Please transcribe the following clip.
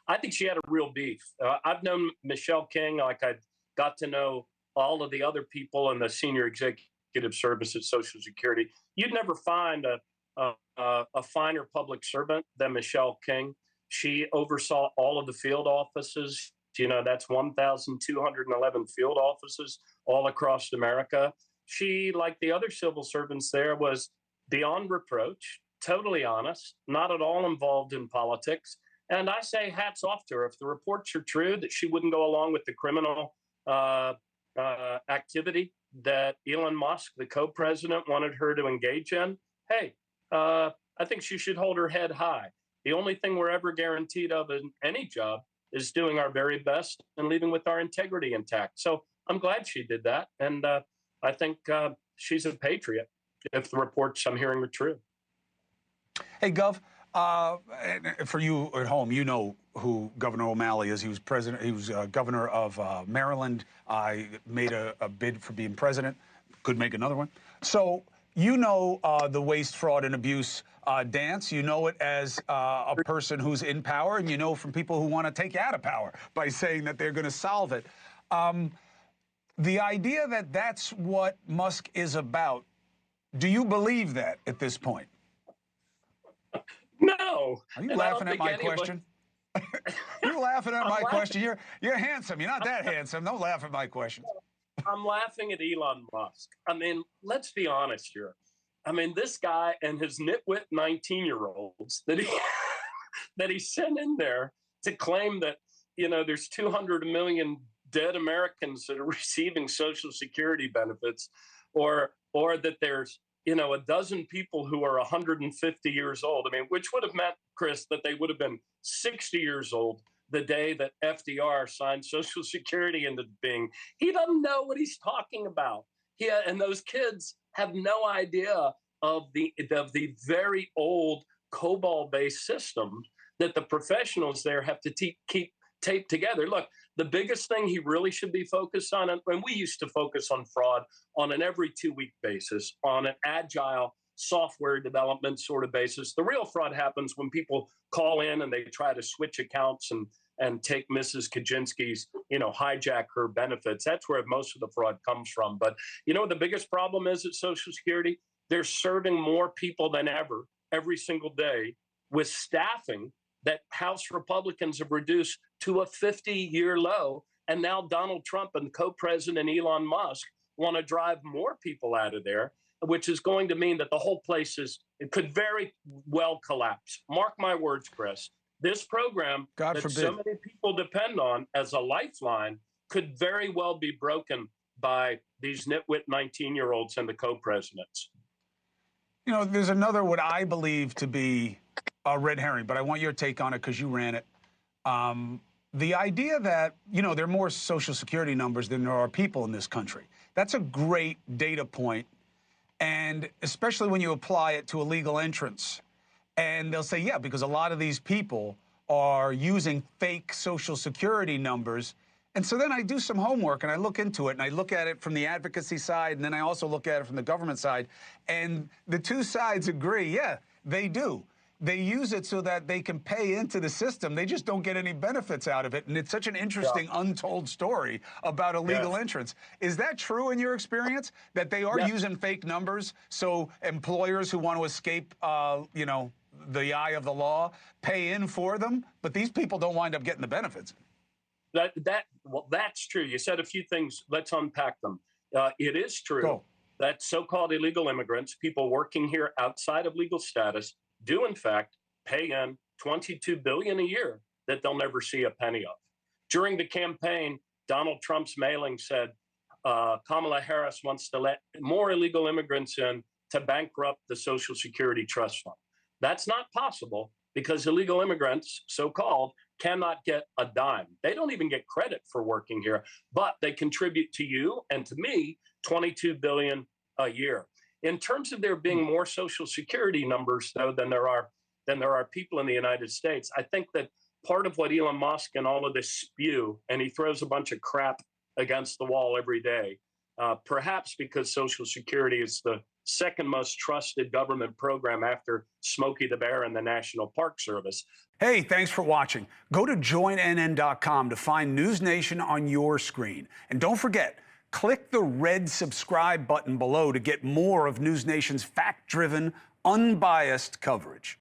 I think she had a real beef. I've known Michelle King, like I got to know all of the other people in the senior executive service at Social Security. You'd never find a finer public servant than Michelle King. She oversaw all of the field offices. You know, that's 1,211 field offices all across America. She, like the other civil servants there, was beyond reproach, totally honest, not at all involved in politics. And I say hats off to her. If the reports are true that she wouldn't go along with the criminal activity that Elon Musk, the co-president, wanted her to engage in, hey, I think she should hold her head high. The only thing we're ever guaranteed of in any job is doing our very best and leaving with our integrity intact. So I'm glad she did that. And I think she's a patriot if the reports I'm hearing are true. Hey, Gov, for you at home, you know who Governor O'Malley is. He was president. He was governor of Maryland. I made a bid for being president. Could make another one. So you know the waste, fraud, and abuse dance. You know it as a person who's in power, and you know from people who want to take you out of power by saying that they're going to solve it. The idea that that's what Musk is about, do you believe that at this point? No. Are you laughing at my question? You're laughing at my question. You're handsome. You're not that handsome. Don't laugh at my question. I'm laughing at Elon Musk. I mean, let's be honest here. I mean, this guy and his nitwit 19-year-olds that he sent in there to claim that, you know, there's 200 million dead Americans that are receiving Social Security benefits, or that there's, you know, a dozen people who are 150 years old. I mean, which would have meant, Chris, that they would have been 60 years old the day that FDR signed Social Security into being. He doesn't know what he's talking about. And those kids have no idea of the very old COBOL-based system that the professionals there have to keep taped together. Look, the biggest thing he really should be focused on, and we used to focus on fraud on an every 2-week basis, on an agile software development sort of basis. The real fraud happens when people call in and they try to switch accounts and take Mrs. Kaczynski's, you know, hijack her benefits. That's where most of the fraud comes from. But you know what the biggest problem is at Social Security? They're serving more people than ever every single day with staffing that House Republicans have reduced to a 50-year low. And now Donald Trump and co-president Elon Musk want to drive more people out of there, which is going to mean that the whole place it could very well collapse. Mark my words, Chris. This program God that forbid. So many people depend on as a lifeline could very well be broken by these nitwit 19-year-olds and the co-presidents. You know, there's another, what I believe to be a red herring, but I want your take on it because you ran it. The idea that, you know, there are more Social Security numbers than there are people in this country. That's a great data point, and especially when you apply it to illegal entrants. And they'll say, yeah, because a lot of these people are using fake Social Security numbers. And so then I do some homework and I look into it, and I look at it from the advocacy side, and then I also look at it from the government side. And the two sides agree, yeah, they do. They use it so that they can pay into the system. They just don't get any benefits out of it. And it's such an interesting, untold story about illegal entrants. Is that true in your experience, that they are using fake numbers so employers who want to escape, you know, the eye of the law pay in for them, but these people don't wind up getting the benefits? Well, that's true. You said a few things. Let's unpack them. It is true that so-called illegal immigrants, people working here outside of legal status, do in fact pay in $22 billion a year that they'll never see a penny of. During the campaign, Donald Trump's mailing said Kamala Harris wants to let more illegal immigrants in to bankrupt the Social Security Trust Fund. That's not possible because illegal immigrants, so-called, cannot get a dime. They don't even get credit for working here, but they contribute to you and to me $22 billion a year. In terms of there being more Social Security numbers, though, than there are people in the United States, I think that part of what Elon Musk and all of this spew, and he throws a bunch of crap against the wall every day, perhaps because Social Security is the second most trusted government program after Smokey the Bear and the National Park Service. Hey, thanks for watching. Go to joinnn.com to find NewsNation on your screen. And don't forget, click the red subscribe button below to get more of NewsNation's fact-driven, unbiased coverage.